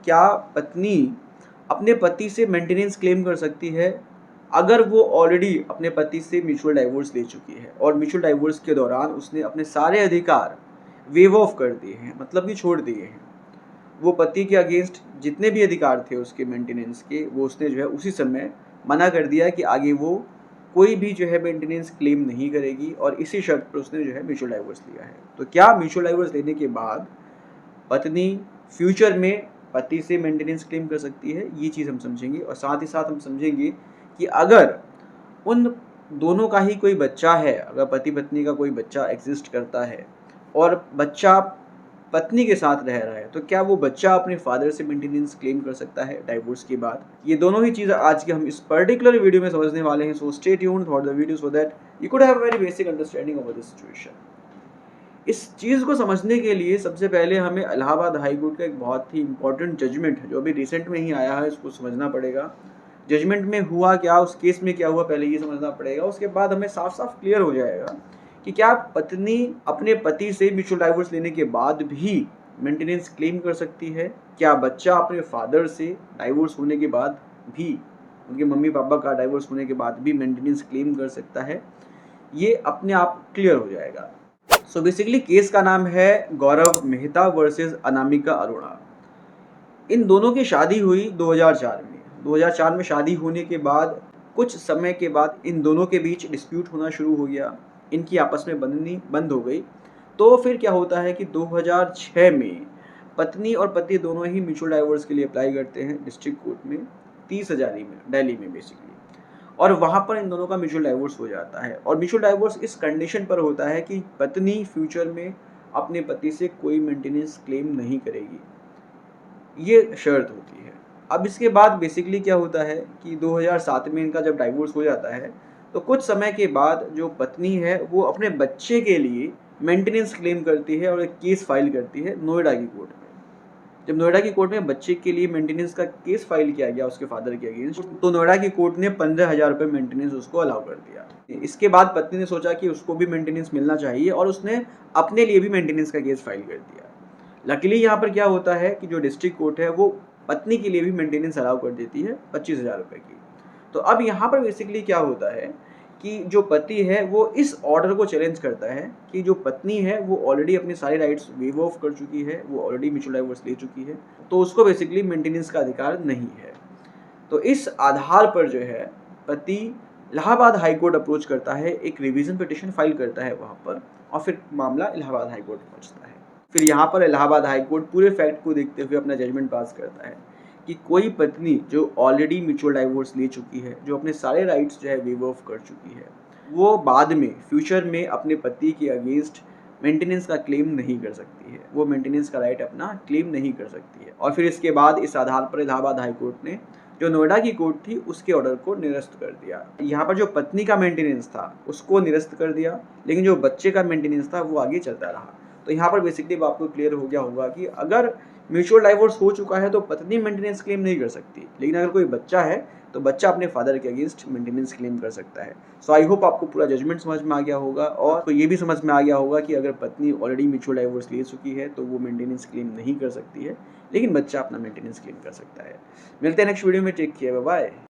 क्या पत्नी अपने पति से मेंटेनेंस क्लेम कर सकती है अगर वो ऑलरेडी अपने पति से म्यूचुअल डाइवोर्स ले चुकी है और म्यूचुअल डाइवोर्स के दौरान उसने अपने सारे अधिकार वेव ऑफ कर दिए हैं, मतलब कि छोड़ दिए हैं। वो पति के अगेंस्ट जितने भी अधिकार थे उसके मेंटेनेंस के, वो उसने जो है उसी समय मना कर दिया कि आगे वो कोई भी जो है मेंटेनेंस क्लेम नहीं करेगी, और इसी शर्त पर उसने जो है म्यूचुअल डाइवोर्स लिया है। तो क्या म्यूचुअल डाइवोर्स लेने के बाद पत्नी फ्यूचर में पति से मेंटेनेंस क्लेम कर सकती है, ये चीज़ हम समझेंगे। और साथ ही साथ हम समझेंगे कि अगर उन दोनों का ही कोई बच्चा है, अगर पति पत्नी का कोई बच्चा एग्जिस्ट करता है और बच्चा पत्नी के साथ रह रहा है, तो क्या वो बच्चा अपने फादर से मेंटेनेंस क्लेम कर सकता है डाइवोर्स के बाद? ये दोनों ही चीज़ें आज के हम इस पर्टिकुलर वीडियो में समझने वाले हैं। So stay tuned for the video so that you could have a very basic understanding of this situation. इस चीज़ को समझने के लिए सबसे पहले हमें इलाहाबाद हाई कोर्ट का एक बहुत ही इंपॉर्टेंट जजमेंट है जो अभी रिसेंट में ही आया है, इसको समझना पड़ेगा। जजमेंट में हुआ क्या, उस केस में क्या हुआ, पहले ये समझना पड़ेगा। उसके बाद हमें साफ साफ क्लियर हो जाएगा कि क्या पत्नी अपने पति से म्यूचुअल डाइवोर्स लेने के बाद भी मेंटेनेंस क्लेम कर सकती है, क्या बच्चा अपने फादर से डाइवोर्स होने के बाद भी, उनके मम्मी पापा का डाइवोर्स होने के बाद भी मेंटेनेंस क्लेम कर सकता है, ये अपने आप क्लियर हो जाएगा। सो बेसिकली केस का नाम है गौरव मेहता वर्सेस अनामिका अरोड़ा। इन दोनों की शादी हुई 2004 में। 2004 में शादी होने के बाद कुछ समय के बाद इन दोनों के बीच डिस्प्यूट होना शुरू हो गया, इनकी आपस में बननी बंद हो गई। तो फिर क्या होता है कि 2006 में पत्नी और पति दोनों ही म्यूचुअल डाइवोर्स के लिए अप्लाई करते हैं डिस्ट्रिक्ट कोर्ट में, 30 हजारी में, दिल्ली में बेसिकली। और वहाँ पर इन दोनों का म्यूचुअल डाइवोर्स हो जाता है। और म्यूचुअल डाइवोर्स इस कंडीशन पर होता है कि पत्नी फ्यूचर में अपने पति से कोई मेंटेनेंस क्लेम नहीं करेगी, ये शर्त होती है। अब इसके बाद बेसिकली क्या होता है कि 2007 में इनका जब डाइवोर्स हो जाता है, तो कुछ समय के बाद जो पत्नी है वो अपने बच्चे के लिए मेंटेनेंस क्लेम करती है और एक केस फाइल करती है नोएडा की कोर्ट में। जब नोएडा की कोर्ट में बच्चे के लिए मेंटेनेंस का केस फाइल किया गया उसके फादर के अगेंस्ट, तो नोएडा की कोर्ट ने 15,000 रुपये मेंटेनेंस उसको अलाउ कर दिया। इसके बाद पत्नी ने सोचा कि उसको भी मेंटेनेंस मिलना चाहिए और उसने अपने लिए भी मेंटेनेंस का केस फाइल कर दिया। लकीली यहाँ पर क्या होता है कि जो डिस्ट्रिक्ट कोर्ट है वो पत्नी के लिए भी मेंटेनेंस अलाउ कर देती है 25,000 रुपये की। तो अब यहाँ पर बेसिकली क्या होता है कि जो पति है वो इस ऑर्डर को चैलेंज करता है कि जो पत्नी है वो ऑलरेडी अपने सारे राइट्स वेव ऑफ कर चुकी है, वो ऑलरेडी म्यूचुअल डाइवोर्स ले चुकी है, तो उसको बेसिकली मेंटेनेंस का अधिकार नहीं है। तो इस आधार पर जो है पति इलाहाबाद हाई कोर्ट अप्रोच करता है, एक रिवीजन पिटिशन फाइल करता है वहाँ पर, और फिर मामला इलाहाबाद हाई कोर्ट पहुँचता है। फिर यहाँ पर इलाहाबाद हाई कोर्ट पूरे फैक्ट को देखते हुए अपना जजमेंट पास करता है कि कोई पत्नी जो ऑलरेडी म्यूचुअल डाइवोर्स ले चुकी है, जो अपने सारे राइट्स जो है वेव ऑफ कर चुकी है, वो बाद में फ्यूचर में अपने पति के अगेंस्ट मेंटेनेंस का क्लेम नहीं कर सकती है, वो मेंटेनेंस का राइट अपना क्लेम नहीं कर सकती है। और फिर इसके बाद इस आधार पर इलाहाबाद हाई कोर्ट ने जो नोएडा की कोर्ट थी उसके ऑर्डर को निरस्त कर दिया। यहाँ पर जो पत्नी का मेंटेनेंस था उसको निरस्त कर दिया, लेकिन जो बच्चे का मेंटेनेंस था वो आगे चलता रहा। तो यहाँ पर बेसिकली आपको क्लियर हो गया होगा कि अगर म्यूचुअल डाइवोर्स हो चुका है तो पत्नी मेंटेनेंस क्लेम नहीं कर सकती, लेकिन अगर कोई बच्चा है तो बच्चा अपने फादर के अगेंस्ट मेंटेनेंस क्लेम कर सकता है। सो आई होप आपको पूरा जजमेंट समझ में आ गया होगा, और तो ये भी समझ में आ गया होगा कि अगर पत्नी ऑलरेडी म्यूचुअल डाइवोर्स ले चुकी है तो वो मेंटेनेंस क्लेम नहीं कर सकती है, लेकिन बच्चा अपना मेंटेनेंस क्लेम कर सकता है। मिलते हैं नेक्स्ट वीडियो में, टेक केयर, बाय बाय।